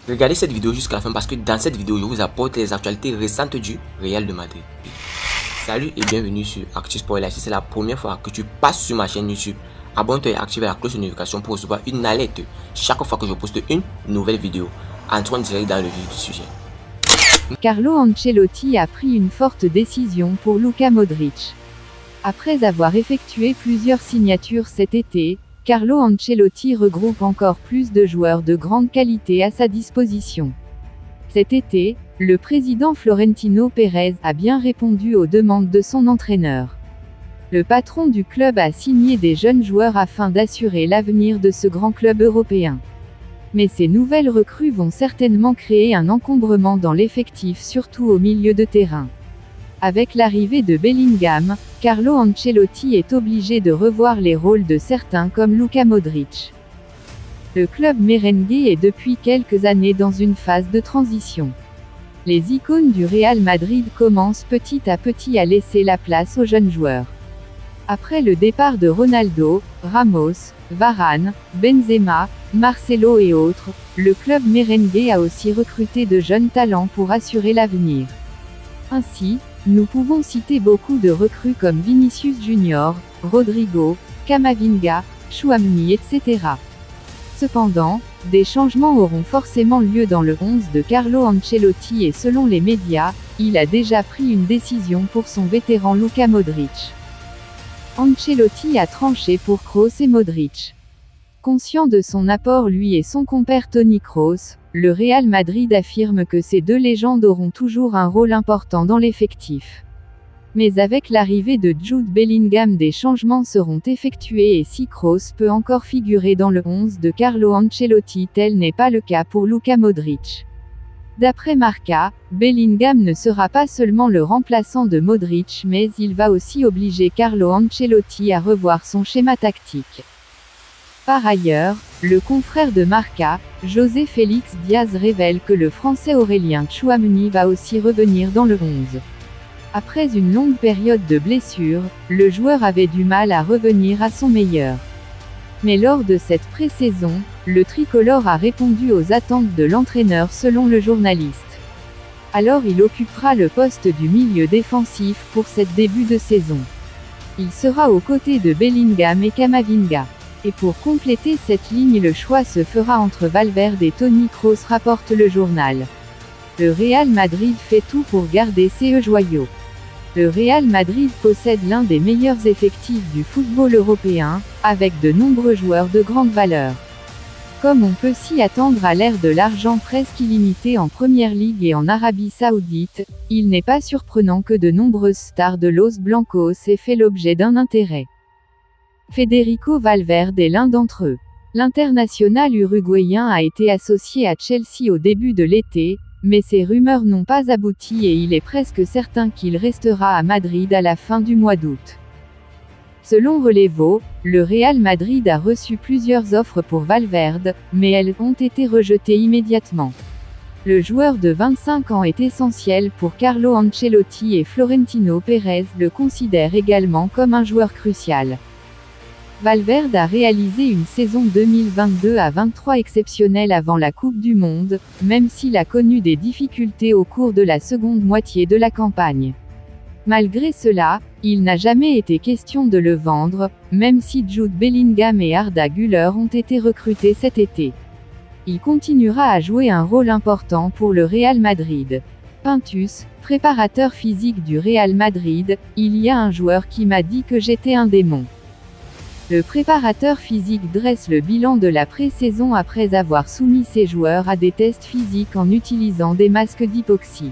Regardez cette vidéo jusqu'à la fin parce que dans cette vidéo, je vous apporte les actualités récentes du Real de Madrid. Salut et bienvenue sur ActuSport. Si c'est la première fois que tu passes sur ma chaîne YouTube, abonne-toi et active la cloche de notification pour recevoir une alerte chaque fois que je poste une nouvelle vidéo. Entrons direct dans le vif du sujet. Carlo Ancelotti a pris une forte décision pour Luka Modric. Après avoir effectué plusieurs signatures cet été, Carlo Ancelotti regroupe encore plus de joueurs de grande qualité à sa disposition. Cet été, le président Florentino Pérez a bien répondu aux demandes de son entraîneur. Le patron du club a signé des jeunes joueurs afin d'assurer l'avenir de ce grand club européen. Mais ces nouvelles recrues vont certainement créer un encombrement dans l'effectif, surtout au milieu de terrain. Avec l'arrivée de Bellingham, Carlo Ancelotti est obligé de revoir les rôles de certains comme Luka Modric. Le club merengue est depuis quelques années dans une phase de transition. Les icônes du Real Madrid commencent petit à petit à laisser la place aux jeunes joueurs. Après le départ de Ronaldo, Ramos, Varane, Benzema, Marcelo et autres, le club merengue a aussi recruté de jeunes talents pour assurer l'avenir. Ainsi, nous pouvons citer beaucoup de recrues comme Vinicius Junior, Rodrigo, Camavinga, Tchouaméni, etc. Cependant, des changements auront forcément lieu dans le 11 de Carlo Ancelotti et selon les médias, il a déjà pris une décision pour son vétéran Luka Modric. Ancelotti a tranché pour Kroos et Modric. Conscient de son apport lui et son compère Toni Kroos, le Real Madrid affirme que ces deux légendes auront toujours un rôle important dans l'effectif. Mais avec l'arrivée de Jude Bellingham, des changements seront effectués et si Kroos peut encore figurer dans le 11 de Carlo Ancelotti, tel n'est pas le cas pour Luka Modric. D'après Marca, Bellingham ne sera pas seulement le remplaçant de Modric mais il va aussi obliger Carlo Ancelotti à revoir son schéma tactique. Par ailleurs, le confrère de Marca, José Félix Diaz révèle que le Français Aurélien Tchouaméni va aussi revenir dans le 11. Après une longue période de blessure, le joueur avait du mal à revenir à son meilleur. Mais lors de cette pré-saison, le tricolore a répondu aux attentes de l'entraîneur selon le journaliste. Alors il occupera le poste du milieu défensif pour cette début de saison. Il sera aux côtés de Bellingham et Camavinga. Et pour compléter cette ligne, le choix se fera entre Valverde et Toni Kroos, rapporte le journal. Le Real Madrid fait tout pour garder ses joyaux. Le Real Madrid possède l'un des meilleurs effectifs du football européen, avec de nombreux joueurs de grande valeur. Comme on peut s'y attendre à l'ère de l'argent presque illimité en Première Ligue et en Arabie Saoudite, il n'est pas surprenant que de nombreuses stars de Los Blancos aient fait l'objet d'un intérêt. Federico Valverde est l'un d'entre eux. L'international uruguayen a été associé à Chelsea au début de l'été, mais ces rumeurs n'ont pas abouti et il est presque certain qu'il restera à Madrid à la fin du mois d'août. Selon Relevo, le Real Madrid a reçu plusieurs offres pour Valverde, mais elles ont été rejetées immédiatement. Le joueur de 25 ans est essentiel pour Carlo Ancelotti et Florentino Pérez le considère également comme un joueur crucial. Valverde a réalisé une saison 2022 à 23 exceptionnelle avant la Coupe du Monde, même s'il a connu des difficultés au cours de la seconde moitié de la campagne. Malgré cela, il n'a jamais été question de le vendre, même si Jude Bellingham et Arda Güler ont été recrutés cet été. Il continuera à jouer un rôle important pour le Real Madrid. Pintus, préparateur physique du Real Madrid, il y a un joueur qui m'a dit que j'étais un démon. Le préparateur physique dresse le bilan de la pré-saison après avoir soumis ses joueurs à des tests physiques en utilisant des masques d'hypoxie.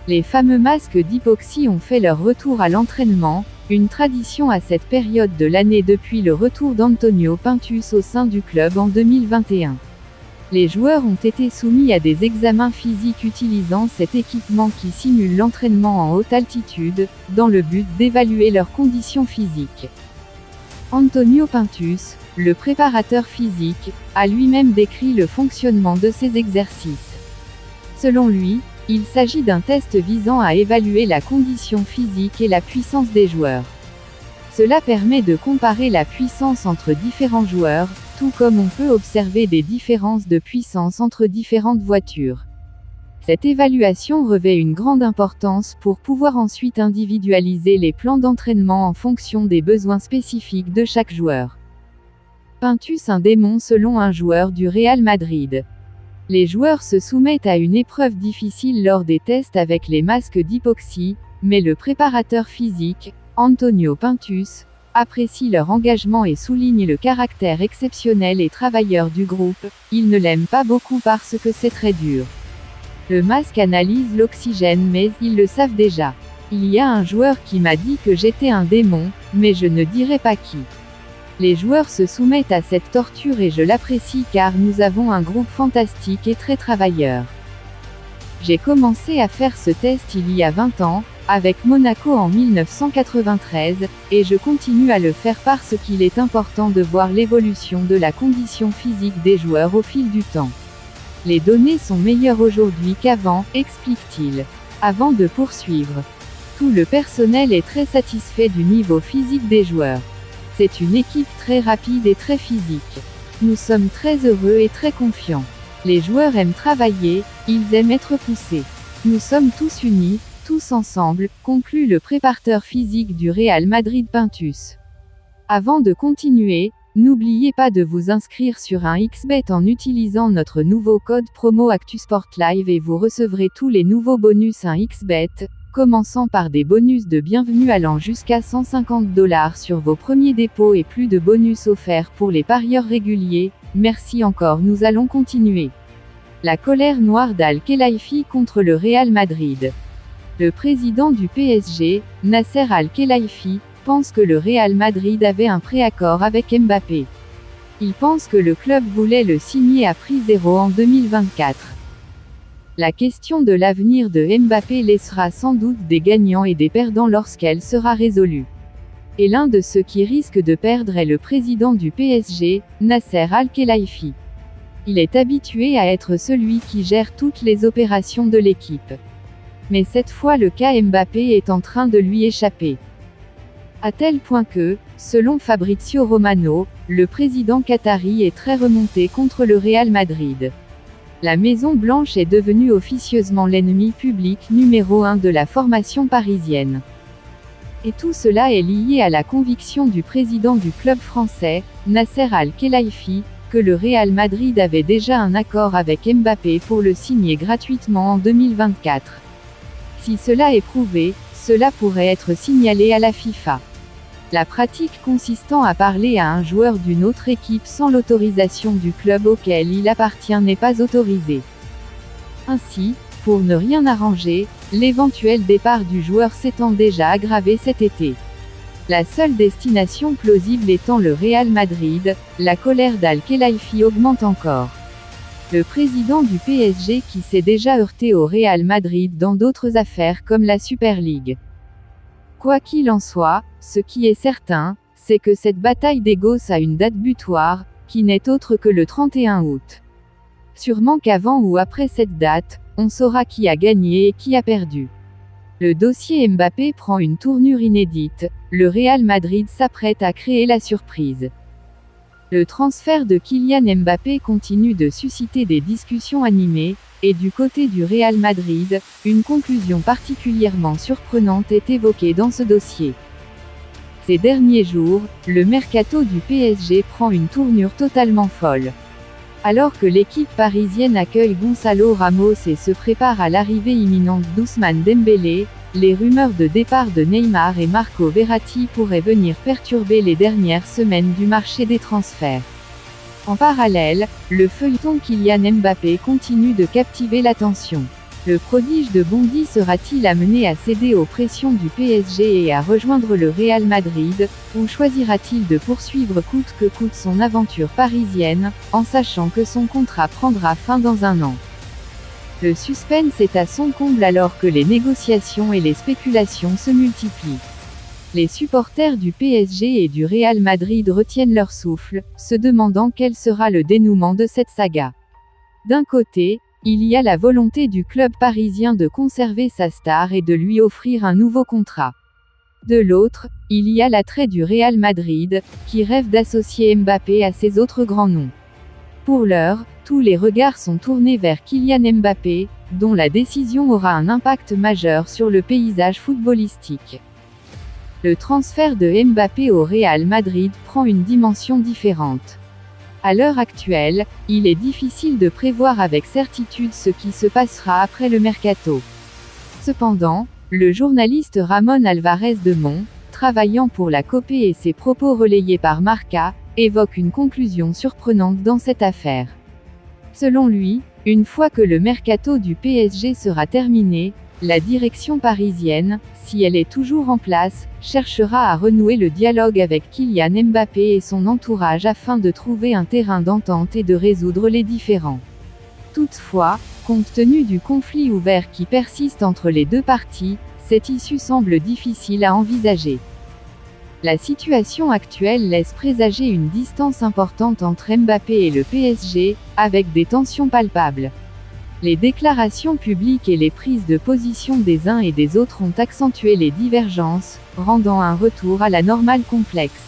Les fameux masques d'hypoxie ont fait leur retour à l'entraînement, une tradition à cette période de l'année depuis le retour d'Antonio Pintus au sein du club en 2021. Les joueurs ont été soumis à des examens physiques utilisant cet équipement qui simule l'entraînement en haute altitude, dans le but d'évaluer leurs conditions physiques. Antonio Pintus, le préparateur physique, a lui-même décrit le fonctionnement de ces exercices. Selon lui, il s'agit d'un test visant à évaluer la condition physique et la puissance des joueurs. Cela permet de comparer la puissance entre différents joueurs, tout comme on peut observer des différences de puissance entre différentes voitures. Cette évaluation revêt une grande importance pour pouvoir ensuite individualiser les plans d'entraînement en fonction des besoins spécifiques de chaque joueur. Pintus, un démon selon un joueur du Real Madrid. Les joueurs se soumettent à une épreuve difficile lors des tests avec les masques d'hypoxie, mais le préparateur physique, Antonio Pintus, apprécie leur engagement et souligne le caractère exceptionnel et travailleur du groupe. Il ne l'aime pas beaucoup parce que c'est très dur. Le masque analyse l'oxygène, mais ils le savent déjà. Il y a un joueur qui m'a dit que j'étais un démon, mais je ne dirai pas qui. Les joueurs se soumettent à cette torture et je l'apprécie car nous avons un groupe fantastique et très travailleur. J'ai commencé à faire ce test il y a 20 ans, avec Monaco en 1993, et je continue à le faire parce qu'il est important de voir l'évolution de la condition physique des joueurs au fil du temps. Les données sont meilleures aujourd'hui qu'avant, explique-t-il. Avant de poursuivre. Tout le personnel est très satisfait du niveau physique des joueurs. C'est une équipe très rapide et très physique. Nous sommes très heureux et très confiants. Les joueurs aiment travailler, ils aiment être poussés. Nous sommes tous unis, tous ensemble, conclut le préparateur physique du Real Madrid Pintus. Avant de continuer, n'oubliez pas de vous inscrire sur un XBet en utilisant notre nouveau code promo ActuSportLive et vous recevrez tous les nouveaux bonus un XBet, commençant par des bonus de bienvenue allant jusqu'à 150 $ sur vos premiers dépôts et plus de bonus offerts pour les parieurs réguliers. Merci encore, nous allons continuer. La colère noire d'Al-Khelaifi contre le Real Madrid. Le président du PSG, Nasser Al-Khelaifi, pense que le Real Madrid avait un préaccord avec Mbappé. Il pense que le club voulait le signer à prix zéro en 2024. La question de l'avenir de Mbappé laissera sans doute des gagnants et des perdants lorsqu'elle sera résolue. Et l'un de ceux qui risquent de perdre est le président du PSG, Nasser Al-Khelaifi. Il est habitué à être celui qui gère toutes les opérations de l'équipe. Mais cette fois le cas Mbappé est en train de lui échapper. À tel point que, selon Fabrizio Romano, le président qatari est très remonté contre le Real Madrid. La Maison Blanche est devenue officieusement l'ennemi public numéro 1 de la formation parisienne. Et tout cela est lié à la conviction du président du club français, Nasser Al-Khelaifi, que le Real Madrid avait déjà un accord avec Mbappé pour le signer gratuitement en 2024. Si cela est prouvé, cela pourrait être signalé à la FIFA. La pratique consistant à parler à un joueur d'une autre équipe sans l'autorisation du club auquel il appartient n'est pas autorisée. Ainsi, pour ne rien arranger, l'éventuel départ du joueur s'étant déjà aggravé cet été. La seule destination plausible étant le Real Madrid, la colère d'Al-Khelaifi augmente encore. Le président du PSG qui s'est déjà heurté au Real Madrid dans d'autres affaires comme la Super League. Quoi qu'il en soit, ce qui est certain, c'est que cette bataille d'égos a une date butoir, qui n'est autre que le 31 août. Sûrement qu'avant ou après cette date, on saura qui a gagné et qui a perdu. Le dossier Mbappé prend une tournure inédite, le Real Madrid s'apprête à créer la surprise. Le transfert de Kylian Mbappé continue de susciter des discussions animées, et du côté du Real Madrid, une conclusion particulièrement surprenante est évoquée dans ce dossier. Ces derniers jours, le mercato du PSG prend une tournure totalement folle. Alors que l'équipe parisienne accueille Gonzalo Ramos et se prépare à l'arrivée imminente d'Ousmane Dembélé, les rumeurs de départ de Neymar et Marco Verratti pourraient venir perturber les dernières semaines du marché des transferts. En parallèle, le feuilleton Kylian Mbappé continue de captiver l'attention. Le prodige de Bondy sera-t-il amené à céder aux pressions du PSG et à rejoindre le Real Madrid, ou choisira-t-il de poursuivre coûte que coûte son aventure parisienne, en sachant que son contrat prendra fin dans un an? Le suspense est à son comble alors que les négociations et les spéculations se multiplient. Les supporters du PSG et du Real Madrid retiennent leur souffle, se demandant quel sera le dénouement de cette saga. D'un côté, il y a la volonté du club parisien de conserver sa star et de lui offrir un nouveau contrat. De l'autre, il y a l'attrait du Real Madrid, qui rêve d'associer Mbappé à ses autres grands noms. Pour l'heure, tous les regards sont tournés vers Kylian Mbappé, dont la décision aura un impact majeur sur le paysage footballistique. Le transfert de Mbappé au Real Madrid prend une dimension différente. À l'heure actuelle, il est difficile de prévoir avec certitude ce qui se passera après le mercato. Cependant, le journaliste Ramón Álvarez de Mon, travaillant pour la COPE et ses propos relayés par Marca, évoque une conclusion surprenante dans cette affaire. Selon lui, une fois que le mercato du PSG sera terminé, la direction parisienne, si elle est toujours en place, cherchera à renouer le dialogue avec Kylian Mbappé et son entourage afin de trouver un terrain d'entente et de résoudre les différends. Toutefois, compte tenu du conflit ouvert qui persiste entre les deux parties, cette issue semble difficile à envisager. La situation actuelle laisse présager une distance importante entre Mbappé et le PSG, avec des tensions palpables. Les déclarations publiques et les prises de position des uns et des autres ont accentué les divergences, rendant un retour à la normale complexe.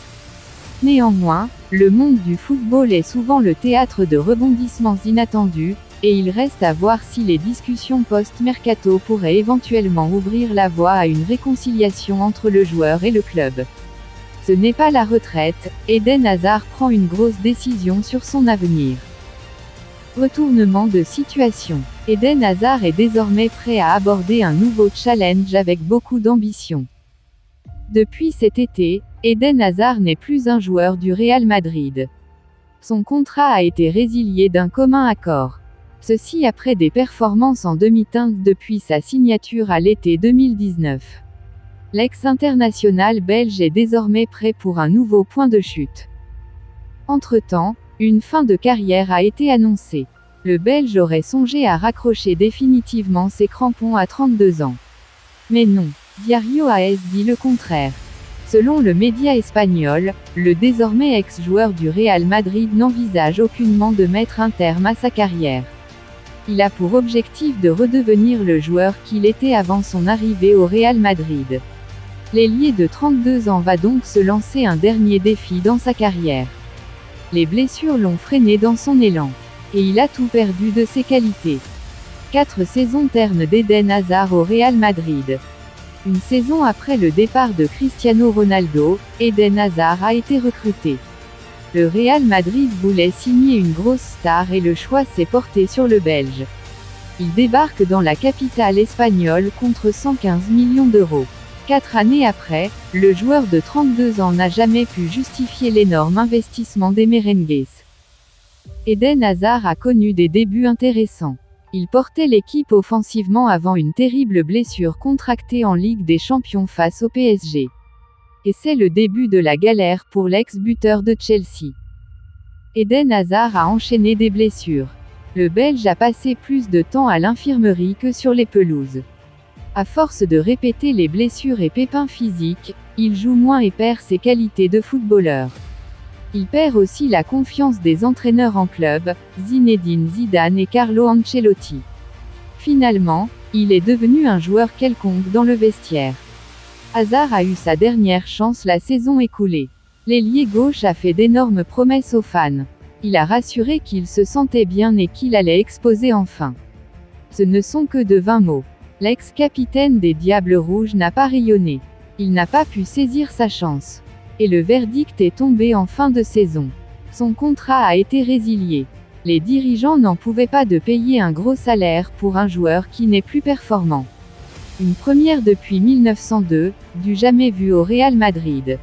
Néanmoins, le monde du football est souvent le théâtre de rebondissements inattendus, et il reste à voir si les discussions post-mercato pourraient éventuellement ouvrir la voie à une réconciliation entre le joueur et le club. Ce n'est pas la retraite, Eden Hazard prend une grosse décision sur son avenir. Retournement de situation. Eden Hazard est désormais prêt à aborder un nouveau challenge avec beaucoup d'ambition. Depuis cet été, Eden Hazard n'est plus un joueur du Real Madrid. Son contrat a été résilié d'un commun accord. Ceci après des performances en demi-teinte depuis sa signature à l'été 2019. L'ex-international belge est désormais prêt pour un nouveau point de chute. Entre-temps, une fin de carrière a été annoncée. Le Belge aurait songé à raccrocher définitivement ses crampons à 32 ans. Mais non, Diario AS dit le contraire. Selon le média espagnol, le désormais ex-joueur du Real Madrid n'envisage aucunement de mettre un terme à sa carrière. Il a pour objectif de redevenir le joueur qu'il était avant son arrivée au Real Madrid. L'ailier de 32 ans va donc se lancer un dernier défi dans sa carrière. Les blessures l'ont freiné dans son élan. Et il a tout perdu de ses qualités. 4 saisons ternes d'Eden Hazard au Real Madrid. Une saison après le départ de Cristiano Ronaldo, Eden Hazard a été recruté. Le Real Madrid voulait signer une grosse star et le choix s'est porté sur le Belge. Il débarque dans la capitale espagnole contre 115 millions d'euros. 4 années après, le joueur de 32 ans n'a jamais pu justifier l'énorme investissement des merengues. Eden Hazard a connu des débuts intéressants. Il portait l'équipe offensivement avant une terrible blessure contractée en Ligue des Champions face au PSG. Et c'est le début de la galère pour l'ex-buteur de Chelsea. Eden Hazard a enchaîné des blessures. Le Belge a passé plus de temps à l'infirmerie que sur les pelouses. À force de répéter les blessures et pépins physiques, il joue moins et perd ses qualités de footballeur. Il perd aussi la confiance des entraîneurs en club, Zinedine Zidane et Carlo Ancelotti. Finalement, il est devenu un joueur quelconque dans le vestiaire. Hazard a eu sa dernière chance la saison écoulée. L'ailier gauche a fait d'énormes promesses aux fans. Il a rassuré qu'il se sentait bien et qu'il allait exploser enfin. Ce ne sont que de vains mots. L'ex-capitaine des Diables Rouges n'a pas rayonné. Il n'a pas pu saisir sa chance. Et le verdict est tombé en fin de saison. Son contrat a été résilié. Les dirigeants n'en pouvaient pas de payer un gros salaire pour un joueur qui n'est plus performant. Une première depuis 1902, du jamais vu au Real Madrid.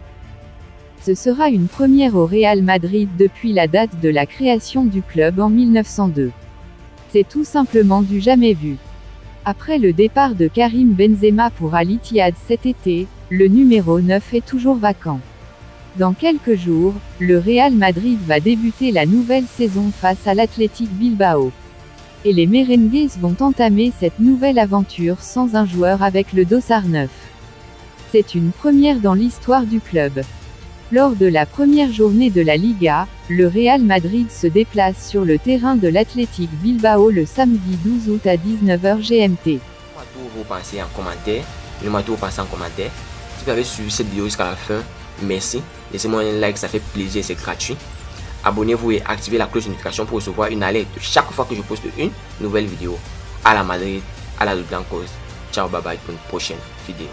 Ce sera une première au Real Madrid depuis la date de la création du club en 1902. C'est tout simplement du jamais vu. Après le départ de Karim Benzema pour Al Ittihad cet été, le numéro 9 est toujours vacant. Dans quelques jours, le Real Madrid va débuter la nouvelle saison face à l'Athletic Bilbao. Et les merengues vont entamer cette nouvelle aventure sans un joueur avec le dossard 9. C'est une première dans l'histoire du club. Lors de la première journée de la Liga, le Real Madrid se déplace sur le terrain de l'Athletic Bilbao le samedi 12 août à 19h GMT. Dites-moi tout vous pensez en commentaire. Dites-moi tout vous pensez en commentaire. Si vous avez suivi cette vidéo jusqu'à la fin, merci. Laissez-moi un like, ça fait plaisir, c'est gratuit. Abonnez-vous et activez la cloche de notification pour recevoir une alerte chaque fois que je poste une nouvelle vidéo. À la Madrid, à la Blancos. Ciao, bye bye pour une prochaine vidéo.